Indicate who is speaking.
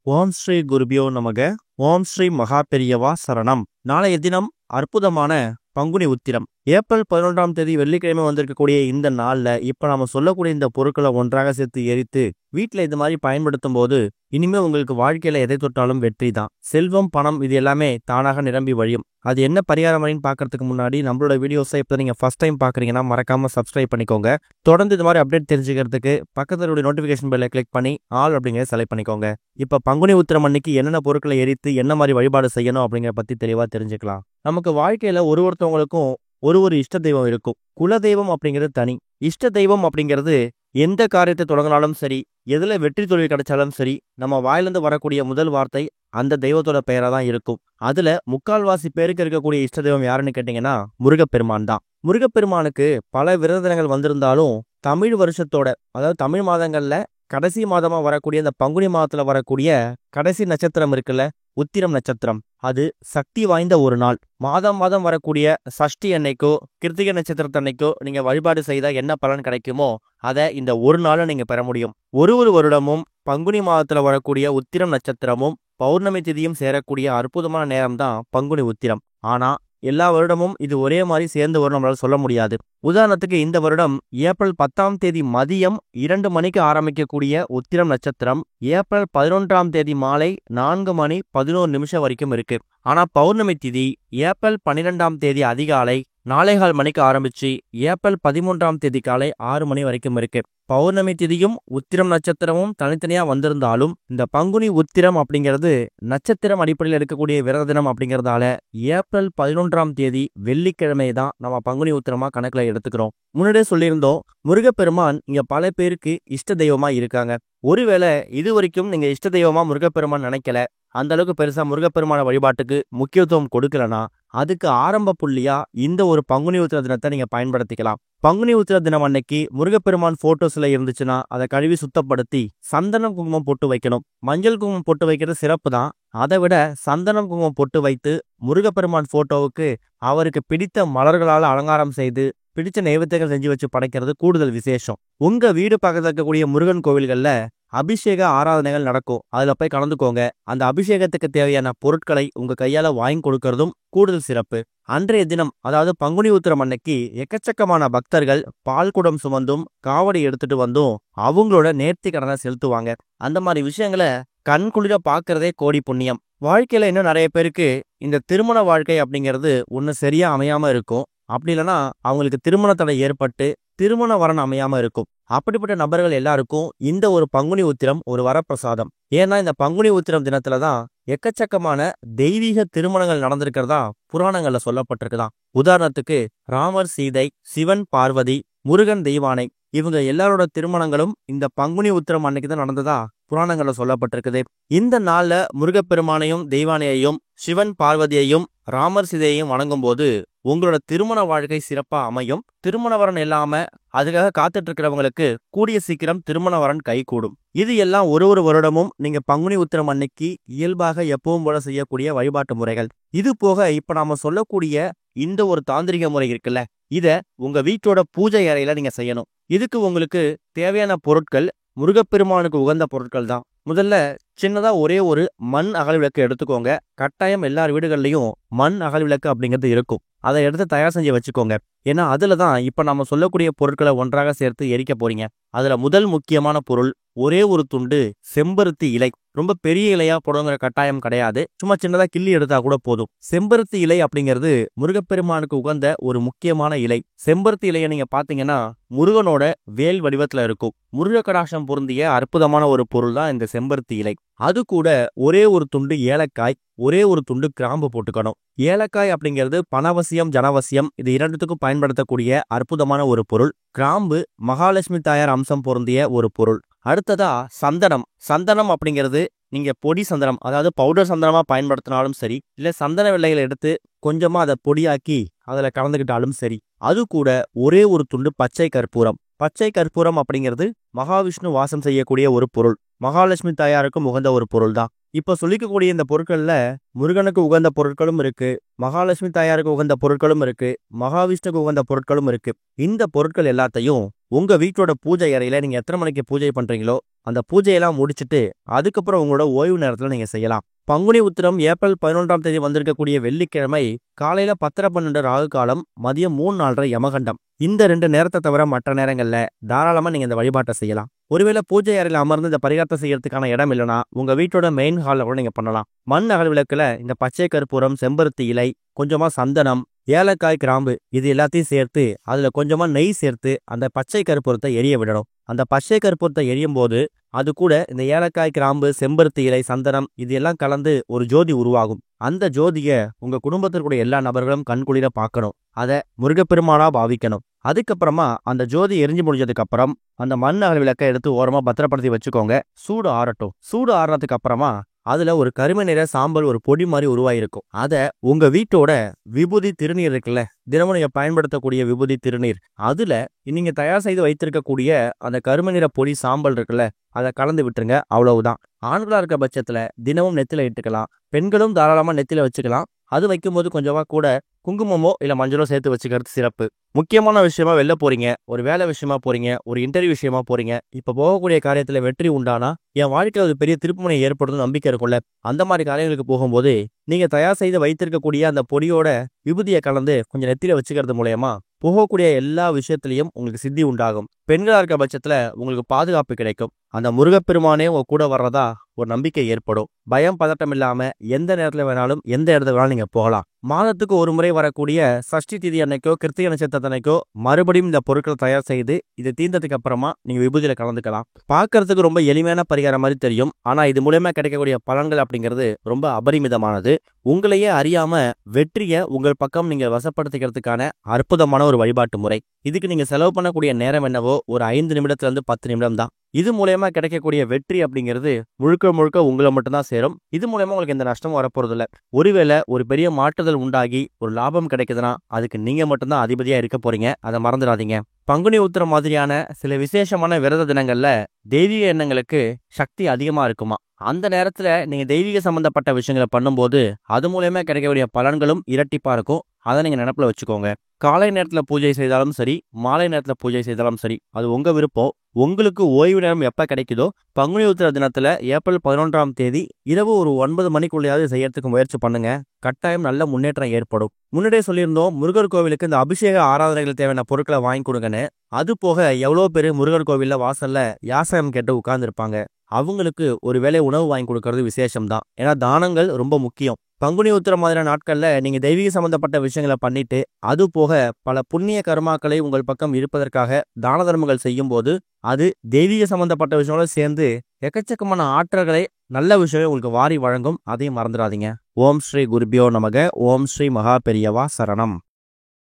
Speaker 1: ஓம் ஸ்ரீ குருபியோ நமக. ஓம் ஸ்ரீ மகா பெரியவா சரணம். நாளைய தினம் அற்புதமான பங்குனி உத்திரம். ஏப்ரல் 11ஆம் தேதி வெள்ளிக்கிழமை வந்திருக்கக்கூடிய இந்த நாள்ல இப்ப நாம சொல்லக்கூடிய இந்த பொருட்களை ஒன்றாக சேர்த்து எரித்து வீட்டுல இது மாதிரி பயன்படுத்தும் போது இனிமே உங்களுக்கு வாழ்க்கையில எதை தொட்டாலும் வெற்றி தான். செல்வம், பணம் இது எல்லாமே தானாக நிரம்பி வழியும். அது என்ன பரிகாரம் வழின்னு பாக்குறதுக்கு முன்னாடி நம்மளோட வீடியோஸை இப்ப நீங்க ஃபர்ஸ்ட் டைம் பாக்குறீங்கன்னா மறக்காம சப்ஸ்கிரைப் பண்ணிக்கோங்க. தொடர்ந்து இது மாதிரி அப்டேட் தெரிஞ்சுக்கிறதுக்கு பக்கத்துல நோட்டிபிகேஷன் பெல்லை கிளிக் பண்ணி ஆல் அப்படிங்கிறத செலக்ட் பண்ணிக்கோங்க. இப்ப பங்குனி உத்திரம் அன்னைக்கு என்னென்ன பொருட்களை எரித்து என்ன மாதிரி வழிபாடு செய்யணும் அப்படிங்கிற பத்தி தெளிவா தெரிஞ்சுக்கலாம். நமக்கு வாழ்க்கையில ஒருத்தவங்களுக்கும் ஒரு இஷ்ட தெய்வம் இருக்கும். குல தெய்வம் அப்படிங்கிறது தனி. இஷ்ட தெய்வம் அப்படிங்கிறது எந்த காரியத்தை தொடங்கினாலும் சரி, எதுல வெற்றி தோல்வி கிடைச்சாலும் சரி, நம்ம வாயிலிருந்து வரக்கூடிய முதல் வார்த்தை அந்த தெய்வத்தோட பெயரா தான் இருக்கும். அதுல முக்கால்வாசி பேருக்கு இருக்கக்கூடிய இஷ்ட தெய்வம் யாருன்னு கேட்டீங்கன்னா முருகப்பெருமான் தான். முருகப்பெருமானுக்கு பல விரதங்கள் வந்திருந்தாலும் தமிழ் வருஷத்தோட, அதாவது தமிழ் மாதங்கள்ல கடைசி மாதமா வரக்கூடிய இந்த பங்குனி மாதத்துல வரக்கூடிய கடைசி நட்சத்திரம் இருக்குல்ல, உத்திரம் நட்சத்திரம், அது சக்தி வாய்ந்த ஒரு நாள். மாதம் வரக்கூடிய சஷ்டி அன்னைக்கோ கிருத்திகை நட்சத்திரத்தன்னைக்கோ நீங்க வழிபாடு செய்தா என்ன பலன் கிடைக்குமோ அதை இந்த ஒரு நாள்ல நீங்க பெற முடியும். ஒரு வருடமும் பங்குனி மாதத்துல வரக்கூடிய உத்திரம் நட்சத்திரமும் பௌர்ணமி திதியும் சேரக்கூடிய அற்புதமான நேரம் தான் பங்குனி உத்திரம். ஆனா எல்லா வருடமும் இது ஒரே மாதிரி சேர்ந்து வரும் நம்மளால சொல்ல முடியாது. உதாரணத்துக்கு இந்த வருடம் ஏப்ரல் 10ஆம் தேதி மதியம் 2 மணிக்கு ஆரம்பிக்கக்கூடிய உத்திரம் நட்சத்திரம் ஏப்ரல் 11ஆம் தேதி மாலை 4 மணி 11 நிமிஷம் வரைக்கும் இருக்கு. ஆனா பௌர்ணமி திதி ஏப்ரல் 12ஆம் தேதி அதிகாலை 4:15 மணிக்கு ஆரம்பிச்சு ஏப்ரல் 13ஆம் தேதி காலை 6 மணி வரைக்கும் இருக்கு. பௌர்ணமி திதியும் உத்திரம் நட்சத்திரமும் தனித்தனியா வந்திருந்தாலும் இந்த பங்குனி உத்திரம் அப்படிங்கிறது நட்சத்திரம் அடிப்படையில் எடுக்கக்கூடிய விரத தினம் அப்படிங்கிறதால ஏப்ரல் 11ஆம் தேதி வெள்ளிக்கிழமை தான் நம்ம பங்குனி உத்திரமா கணக்குல எடுத்துக்கிறோம். முன்னாடியே சொல்லியிருந்தோம், முருகப்பெருமான் இங்க பல பேருக்கு இஷ்ட தெய்வமா இருக்காங்க. ஒருவேளை இது வரைக்கும் நீங்க இஷ்ட தெய்வமா முருகப்பெருமான் நினைக்கல, அந்த அளவுக்கு பெருசா முருகப்பெருமான வழிபாட்டுக்கு முக்கியத்துவம் கொடுக்கலனா அதுக்கு ஆரம்ப புள்ளியா இந்த ஒரு பங்குனி உத்திர தினத்தை நீங்க பயன்படுத்திக்கலாம். பங்குனி உத்திர தினம் அன்னைக்கு முருகப்பெருமான் போட்டோஸ்ல இருந்துச்சுன்னா அதை கழுவி சுத்தப்படுத்தி சந்தனம் குங்குமம் போட்டு வைக்கணும். மஞ்சள் குங்குமம் போட்டு வைக்கிறது சிறப்பு தான். அதை விட சந்தனம் குங்குமம் போட்டு வைத்து முருகப்பெருமான் போட்டோவுக்கு அவருக்கு பிடித்த மலர்களால் அலங்காரம் செய்து பிடிச்ச நைவேத்தியங்கள் செஞ்சு வச்சு படைக்கிறது கூடுதல் விசேஷம். உங்க வீடு பக்கத்துல இருக்கக்கூடிய முருகன் கோவில்கள்ல அபிஷேக ஆராதனைகள் நடக்கும். அதுல போய் கலந்துக்கோங்க. அந்த அபிஷேகத்துக்கு தேவையான பொருட்களை உங்க கையால வாங்கி கொடுக்கறதும் கூடுதல் சிறப்பு. அன்றைய தினம், அதாவது பங்குனி உத்திரம் அன்னைக்கு எக்கச்சக்கமான பக்தர்கள் பால் குடம் சுமந்தும் காவடி எடுத்துட்டு வந்தும் அவங்களோட நேர்த்தி கடனை செலுத்துவாங்க. அந்த மாதிரி விஷயங்களை கண் குளிர பாக்குறதே கோடி புண்ணியம். வாழ்க்கையில இன்னும் நிறைய பேருக்கு இந்த திருமண வாழ்க்கை அப்படிங்கிறது ஒண்ணு சரியா அமையாம இருக்கும். அப்படி இல்லைன்னா அவங்களுக்கு திருமண தடை ஏற்பட்டு திருமண வரன் அமையாம இருக்கும். அப்படிப்பட்ட நபர்கள் எல்லாருக்கும் இந்த ஒரு பங்குனி உத்திரம் ஒரு வரப்பிரசாதம். ஏன்னா இந்த பங்குனி உத்திரம் தினத்துலதான் எக்கச்சக்கமான தெய்வீக திருமணங்கள் நடந்திருக்கிறதா புராணங்கள்ல சொல்லப்பட்டிருக்குதான். உதாரணத்துக்கு ராமர் சீதை, சிவன் பார்வதி, முருகன் தெய்வானை, இவங்க எல்லாரோட திருமணங்களும் இந்த பங்குனி உத்திரம் அன்னைக்குதான் நடந்ததா புராணங்கள்ல சொல்லப்பட்டிருக்குது. இந்த நாள்ல முருகப்பெருமானையும் தெய்வானையையும் சிவன் பார்வதியையும் ராமர் சீதையையும் வணங்கும் போது உங்களோட திருமண வாழ்க்கை சிறப்பா அமையும். திருமண வரன் இல்லாம அதுக்காக காத்துட்டு இருக்கிறவங்களுக்கு கூடிய சீக்கிரம் திருமண வரன் கை கூடும். இது எல்லாம் ஒரு வருடமும் நீங்க பங்குனி உத்திரம் அன்னைக்கு இயல்பாக எப்பவும் போல செய்யக்கூடிய வழிபாட்டு முறைகள். இது போக இப்ப நாம சொல்லக்கூடிய இந்த ஒரு தாந்திரிக முறை இருக்குல்ல, இத உங்க வீட்டோட பூஜை அறையில நீங்க செய்யணும். இதுக்கு உங்களுக்கு தேவையான பொருட்கள் முருகப்பெருமானுக்கு உகந்த பொருட்கள் தான். முதல்ல சின்னதா ஒரே ஒரு மண் அகல் விளக்கு எடுத்துக்கோங்க. கட்டாயம் எல்லார் வீடுகள்லயும் மண் அகல் விளக்கு அப்படிங்கிறது இருக்கும். அதை எடுத்து தயார் செஞ்சு வச்சுக்கோங்க. ஏன்னா அதுலதான் இப்ப நம்ம சொல்லக்கூடிய பொருட்களை ஒன்றாக சேர்த்து எரிக்க போறீங்க. அதுல முதல் முக்கியமான பொருள் ஒரே ஒரு துண்டு செம்பருத்தி இலை. ரொம்ப பெரிய இலையா போடுங்கிற கட்டாயம் கிடையாது, சும்மா சின்னதா கிள்ளி எடுத்தா கூட போதும். செம்பருத்தி இலை அப்படிங்கிறது முருகப்பெருமானுக்கு உகந்த ஒரு முக்கியமான இலை. செம்பருத்தி இலையை நீங்க பாத்தீங்கன்னா முருகனோட வேல் வடிவத்துல இருக்கும். முருக கடாட்சம் பொருந்திய அற்புதமான ஒரு பொருள் தான் இந்த செம்பருத்தி இலை. அது கூட ஒரே ஒரு துண்டு ஏலக்காய், ஒரே ஒரு துண்டு கிராம்பு போட்டுக்கணும். ஏலக்காய் அப்படிங்கிறது பணவசியம், ஜனவசியம் இது இரண்டுத்துக்கும் பயன்படுத்தக்கூடிய அற்புதமான ஒரு பொருள். கிராம்பு மகாலட்சுமி தாயார் அம்சம் பொருந்திய ஒரு பொருள். அடுத்ததா சந்தனம். சந்தனம் அப்படிங்கிறது நீங்க பொடி சந்தனம், அதாவது பவுடர் சந்தனமா பயன்படுத்தினாலும் சரி, இல்ல சந்தன வெள்ளைகளை எடுத்து கொஞ்சமா அதை பொடியாக்கி அதுல கலந்துக்கிட்டாலும் சரி. அது கூட ஒரே ஒரு துண்டு பச்சை கற்பூரம். பச்சை கற்பூரம் அப்படிங்கிறது மகாவிஷ்ணு வாசம் செய்யக்கூடிய ஒரு பொருள். மகாலட்சுமி தாயாருக்கும் உகந்த ஒரு பொருள் தான். இப்ப சொல்லிக்கக்கூடிய இந்த பொருட்கள்ல முருகனுக்கு உகந்த பொருட்களும் இருக்கு, மகாலட்சுமி தாயாருக்கு உகந்த பொருட்களும் இருக்கு, மகாவிஷ்ணுக்கு உகந்த பொருட்களும் இருக்கு. இந்த பொருட்கள் எல்லாத்தையும் உங்க வீட்டோட பூஜை அறையில நீங்க எத்தனை மணிக்கு பூஜை பண்றீங்களோ அந்த பூஜையெல்லாம் முடிச்சுட்டு அதுக்கப்புறம் உங்களோட ஓய்வு நேரத்துல நீங்க செய்யலாம். பங்குனி உத்திரம் ஏப்ரல் 11ஆம் தேதி வந்திருக்கக்கூடிய வெள்ளிக்கிழமை காலையில 10:12 ராகு காலம், மதியம் 3:04 யமகண்டம். இந்த 2 நேரத்தை தவிர மற்ற நேரங்கள்ல தாராளமா நீங்க இந்த வழிபாட்டை செய்யலாம். ஒருவேளை பூஜை அறையில அமர்ந்து இந்த பரிகாரத்தை செய்யறதுக்கான இடம் இல்லைன்னா உங்க வீட்டோட மெயின் ஹால்ல கூட நீங்க பண்ணலாம். மண் அகல் விளக்குல இந்த பச்சை கற்பூரம், செம்பருத்தி இலை, கொஞ்சமா சந்தனம், ஏலக்காய், கிராம்பு இது எல்லாத்தையும் சேர்த்து அதுல கொஞ்சமா நெய் சேர்த்து அந்த பச்சை கற்பூரத்தை எரிய விடணும். அந்த பச்சை கற்பூரத்தை எரியும் போது அது கூட இந்த ஏலக்காய், கிராம்பு, செம்பருத்தி இலை, சந்தனம் இது எல்லாம் கலந்து ஒரு ஜோதி உருவாகும். அந்த ஜோதிய உங்க குடும்பத்திற்குடைய எல்லா நபர்களும் கண்குளிர பார்க்கணும். அதை முருகப்பெருமானா பாவிக்கணும். அதுக்கப்புறமா அந்த ஜோதி எரிஞ்சு முடிஞ்சதுக்கு அப்புறம் அந்த மண் அகல் விளக்கை எடுத்து ஓரமா பத்திரப்படுத்தி வச்சுக்கோங்க. சூடு ஆறட்டும். சூடு ஆறுனதுக்கு அப்புறமா அதுல ஒரு கருமை நிற சாம்பல் ஒரு பொடி மாதிரி உருவாயிருக்கும். அதை உங்க வீட்டோட விபூதி திருநீர் இருக்குல்ல, தினமும் நீங்க பயன்படுத்தக்கூடிய விபூதி திருநீர், அதுல நீங்க தயார் செய்து வைத்திருக்கக்கூடிய அந்த கருமை நிற பொடி சாம்பல் இருக்குல்ல அதை கலந்து விட்டுருங்க. அவ்வளவுதான். ஆண்களா இருக்க பட்சத்துல தினமும் நெத்தில இட்டுக்கலாம். பெண்களும் தாராளமா நெத்தில வச்சுக்கலாம். அது வைக்கும்போது கொஞ்சமா கூட குங்குமமோ இல்ல மஞ்சளோ சேர்த்து வச்சுக்கிறது சிறப்பு. முக்கியமான விஷயமா வெளில போறீங்க, ஒரு வேலை விஷயமா போறீங்க, ஒரு இன்டர்வியூ விஷயமா போறீங்க, இப்ப போகக்கூடிய காரியத்துல வெற்றி உண்டானா என் வாழ்க்கையில் ஒரு பெரிய திருப்புமுனை ஏற்படுத்தும் நம்பிக்கை இருக்கும்ல, அந்த மாதிரி காரியங்களுக்கு போகும்போது நீங்க தயார் செய்து வைத்திருக்கக்கூடிய அந்த பொடியோட விபூதியை கலந்து கொஞ்சம் நெத்தில வச்சுக்கிறது மூலயமா போகக்கூடிய எல்லா விஷயத்திலையும் உங்களுக்கு சித்தி உண்டாகும். பெண்களா இருக்க பட்சத்துல உங்களுக்கு பாதுகாப்பு கிடைக்கும். அந்த முருகப்பெருமானே உங்க கூட வர்றதா ஒரு நம்பிக்கை ஏற்படும். பயம் பதட்டம் இல்லாம எந்த நேரத்துல வேணாலும் எந்த இடத்துல வேணாலும் நீங்க போகலாம். மாதத்துக்கு ஒரு முறை வரக்கூடிய சஷ்டி திதி அன்னைக்கோ கிருத்திகை நட்சத்திரத்தன்னைக்கோ மறுபடியும் இந்த பொருட்களை தயார் செய்து இது தீர்ந்ததுக்கு அப்புறமா நீங்க விபூதியில கலந்துக்கலாம். பார்க்கறதுக்கு ரொம்ப எளிமையான பரிகாரம் மாதிரி தெரியும். ஆனா இது மூலமா கிடைக்கக்கூடிய பலன்கள் அப்படிங்கிறது ரொம்ப அபரிமிதமானது. உங்களையே அறியாம வெற்றியை உங்கள் பக்கம் நீங்க வசப்படுத்திக்கிறதுக்கான அற்புதமான ஒரு வழிபாட்டு முறை. இதுக்கு நீங்க செலவு பண்ணக்கூடிய நேரம் என்னவோ ஒரு 5 நிமிடத்துல இருந்து 10 நிமிடம் தான். இது மூலயமா கிடைக்கக்கூடிய வெற்றி அப்படிங்கிறது முழுக்க முழுக்க உங்களை மட்டும்தான் சேரும். இது மூலயமா உங்களுக்கு எந்த நஷ்டமும் வரப்போறது இல்லை. ஒருவேளை ஒரு பெரிய மாற்றுதல் உண்டாகி ஒரு லாபம் கிடைக்குதுன்னா அதுக்கு நீங்க மட்டும்தான் அதிபதியா இருக்க போறீங்க. அதை மறந்துடாதீங்க. பங்குனி உத்திரம் மாதிரியான சில விசேஷமான விரத தினங்கள்ல தெய்வீக எண்ணங்களுக்கு சக்தி அதிகமா இருக்குமா. அந்த நேரத்துல நீங்க தெய்வீக சம்பந்தப்பட்ட விஷயங்களை பண்ணும்போது அது மூலயமா கிடைக்கக்கூடிய பலன்களும் இரட்டிப்பா இருக்கும். அதை நீங்க நினைப்புல வச்சுக்கோங்க. காலை நேரத்துல பூஜை செய்தாலும் சரி, மாலை நேரத்துல பூஜை செய்தாலும் சரி, அது உங்க விருப்பம். உங்களுக்கு ஓய்வு நேரம் எப்ப கிடைக்குதோ பங்குனி உத்திர தினத்துல ஏப்ரல் 11ஆம் தேதி இரவு ஒரு 9 மணிக்குள்ளேயாவது செய்யறதுக்கு முயற்சி பண்ணுங்க. கட்டாயம் நல்ல முன்னேற்றம் ஏற்படும். முன்னாடியே சொல்லியிருந்தோம், முருகர் கோவிலுக்கு இந்த அபிஷேக ஆராதனைகள் தேவையான பொருட்களை வாங்கி கொடுங்கன்னு. அது போக எவ்வளோ பேர் முருகர் கோவில்ல வாசல்ல யாசகம் கேட்டு உட்கார்ந்து இருப்பாங்க. அவங்களுக்கு ஒரு வேளை உணவு வாங்கி கொடுக்கறது விசேஷம் தான். ஏன்னா தானங்கள் ரொம்ப முக்கியம். பங்குனி உத்திரம் மாதிரியான நாட்கள்ல நீங்க தெய்வீக சம்பந்தப்பட்ட விஷயங்களை பண்ணிட்டு அது போக பல புண்ணிய கர்மாக்களை உங்கள் பக்கம் இருப்பதற்காக தான தர்மங்கள் செய்யும் போது அது தெய்வீக சம்பந்தப்பட்ட விஷயங்களோட சேர்ந்து எக்கச்சக்கமான ஆற்றல்களை நல்ல விஷயம் உங்களுக்கு வாரி வழங்கும். அதையும் மறந்துடாதீங்க. ஓம் ஸ்ரீ குருபியோ நமக. ஓம் ஸ்ரீ மகா பெரியவா சரணம்.